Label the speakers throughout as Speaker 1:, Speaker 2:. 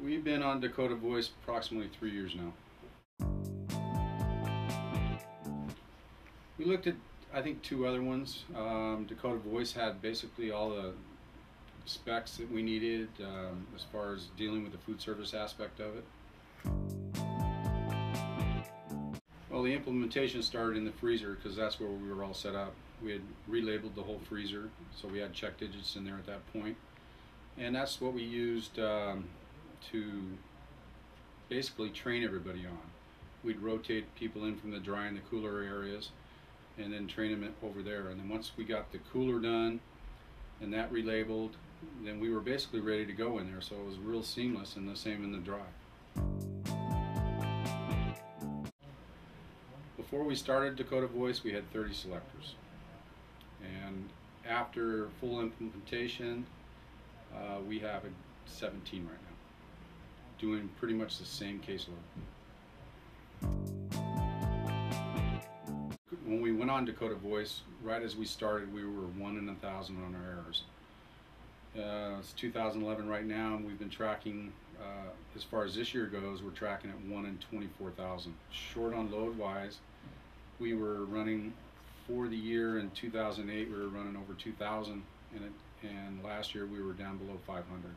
Speaker 1: We've been on Dakota Voice approximately 3 years now. We looked at, I think, 2 other ones. Dakota Voice had basically all the specs that we needed as far as dealing with the food service aspect of it. Well, the implementation started in the freezer because that's where we were all set up. We had relabeled the whole freezer, so we had check digits in there at that point. And that's what we used to basically train everybody on. We'd rotate people in from the dry and the cooler areas and then train them over there. And then once we got the cooler done and that relabeled, then we were basically ready to go in there. So it was real seamless, and the same in the dry. Before we started Dakota Voice, we had 30 selectors. And after full implementation, we have 17 right now, doing pretty much the same caseload. When we went on Dakota Voice, right as we started, we were 1 in 1,000 on our errors. It's 2011 right now, and we've been tracking, as far as this year goes, we're tracking at 1 in 24,000. Short on load wise, we were running for the year in 2008, we were running over 2,000, and last year we were down below 500.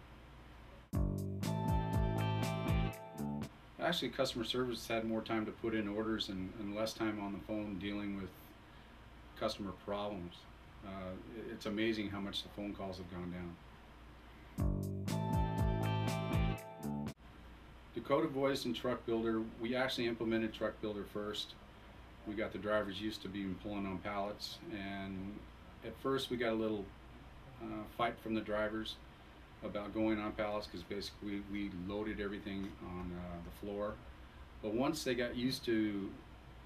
Speaker 1: Actually, customer service had more time to put in orders and less time on the phone dealing with customer problems. It's amazing how much the phone calls have gone down. Dakota Voice and Truck Builder, we actually implemented Truck Builder first. We got the drivers used to being pulling on pallets, and at first we got a little fight from the drivers about going on pallets because basically we loaded everything on the floor. But once they got used to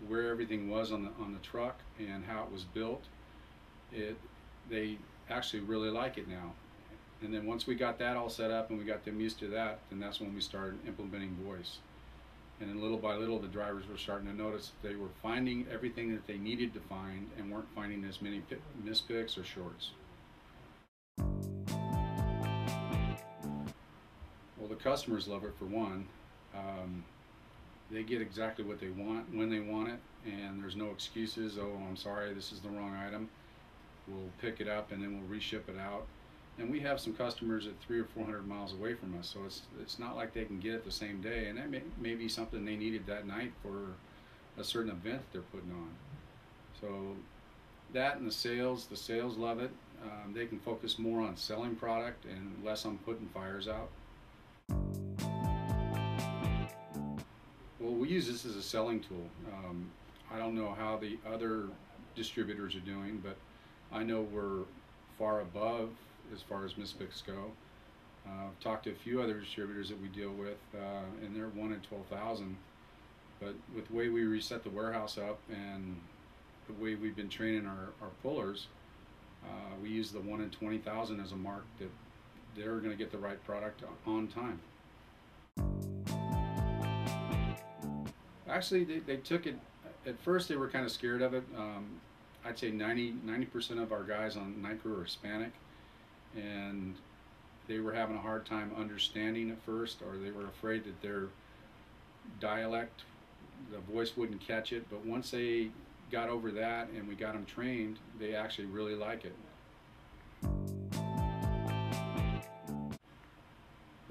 Speaker 1: where everything was on the truck and how it was built, they actually really like it now. And then once we got that all set up and we got them used to that, then that's when we started implementing voice. And then little by little, the drivers were starting to notice that they were finding everything that they needed to find and weren't finding as many mispicks or shorts. Well, the customers love it for one. They get exactly what they want when they want it, and there's no excuses. Oh, I'm sorry, this is the wrong item. We'll pick it up and then we'll reship it out. And we have some customers at 300 or 400 miles away from us, so it's not like they can get it the same day, and that may be something they needed that night for a certain event that they're putting on. So that and the sales love it. They can focus more on selling product and less on putting fires out. Well, we use this as a selling tool. I don't know how the other distributors are doing, but I know we're far above as far as mispicks go. I've talked to a few other distributors that we deal with, and they're 1 in 12,000. But with the way we reset the warehouse up and the way we've been training our pullers, we use the 1 in 20,000 as a mark that they're going to get the right product on time. Actually, they took it, at first they were kind of scared of it. I'd say 90% of our guys on night crew are Hispanic, and they were having a hard time understanding at first, or they were afraid that their dialect, the voice wouldn't catch it. But once they got over that and we got them trained, they actually really like it.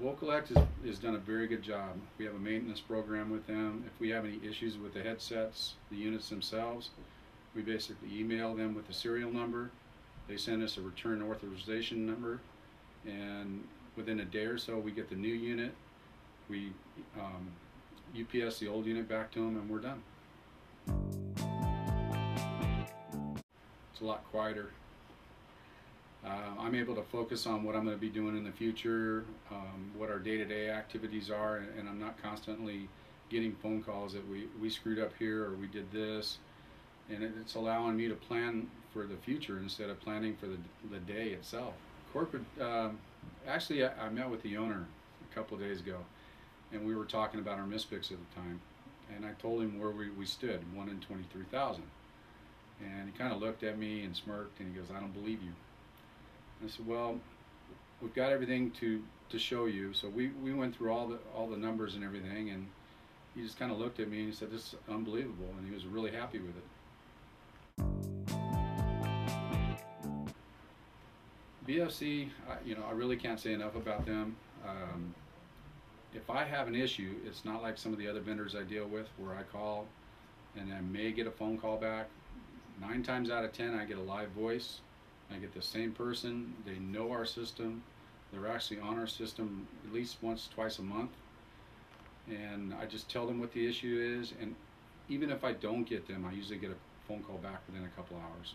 Speaker 1: Vocalect has done a very good job. We have a maintenance program with them. If we have any issues with the headsets, the units themselves, we basically email them with the serial number. They send us a return authorization number, and within a day or so we get the new unit. We UPS the old unit back to them, and we're done. It's a lot quieter. I'm able to focus on what I'm going to be doing in the future, what our day-to-day activities are, and I'm not constantly getting phone calls that we screwed up here or we did this. And it's allowing me to plan for the future instead of planning for the day itself. Corporate, actually I met with the owner a couple of days ago, and we were talking about our mispicks at the time. And I told him where we stood, 1 in 23,000. And he kind of looked at me and smirked, and he goes, "I don't believe you." I said, "Well, we've got everything to to show you. So we went through all the numbers and everything, and he just kind of looked at me and he said, "This is unbelievable," and he was really happy with it. BFC, I really can't say enough about them. If I have an issue, it's not like some of the other vendors I deal with where I call and I may get a phone call back. 9 times out of 10, I get a live voice. I get the same person. They know our system. They're actually on our system at least once, twice a month. And I just tell them what the issue is. And even if I don't get them, I usually get a phone call back within a couple hours.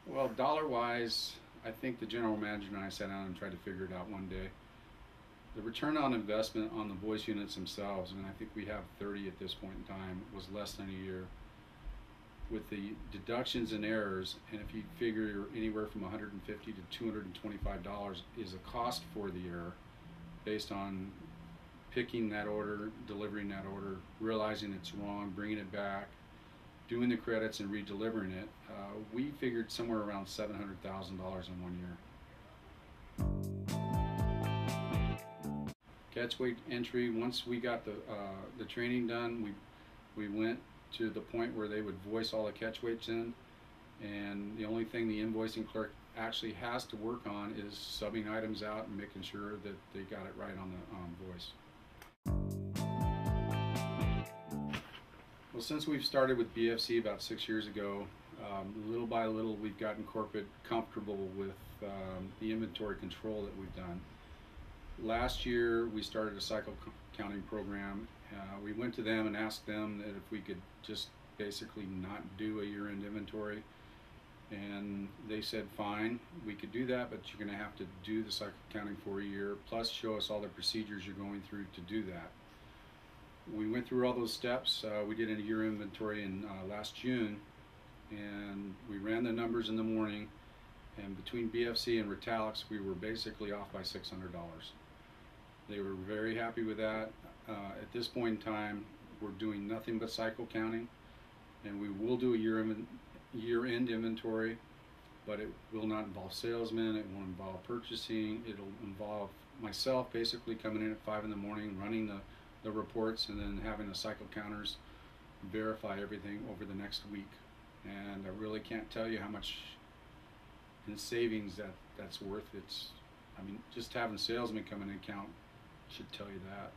Speaker 1: Well, dollar-wise, I think the general manager and I sat down and tried to figure it out one day. The return on investment on the voice units themselves, and I think we have 30 at this point in time, was less than a year. With the deductions and errors, and if you figure anywhere from $150 to $225 is a cost for the error, based on picking that order, delivering that order, realizing it's wrong, bringing it back, doing the credits and re-delivering it, we figured somewhere around $700,000 in 1 year. Catch weight entry, once we got the training done, we went to the point where they would voice all the catch weights in, and the only thing the invoicing clerk actually has to work on is subbing items out and making sure that they got it right on the voice. Well, since we've started with BFC about 6 years ago, little by little we've gotten corporate comfortable with the inventory control that we've done. Last year we started a cycle counting program. We went to them and asked them that if we could just basically not do a year-end inventory, and they said fine, we could do that, but you're going to have to do the cycle counting for a year, plus show us all the procedures you're going through to do that. We went through all those steps. We did a year inventory in last June, and we ran the numbers in the morning, and between BFC and Retalix we were basically off by $600. They were very happy with that. At this point in time, we're doing nothing but cycle counting, and we will do a year-end inventory, but it will not involve salesmen, it won't involve purchasing, it'll involve myself basically coming in at 5 in the morning, running the reports, and then having the cycle counters verify everything over the next week. And I really can't tell you how much in savings that's worth. I mean, just having salesmen come in and count should tell you that.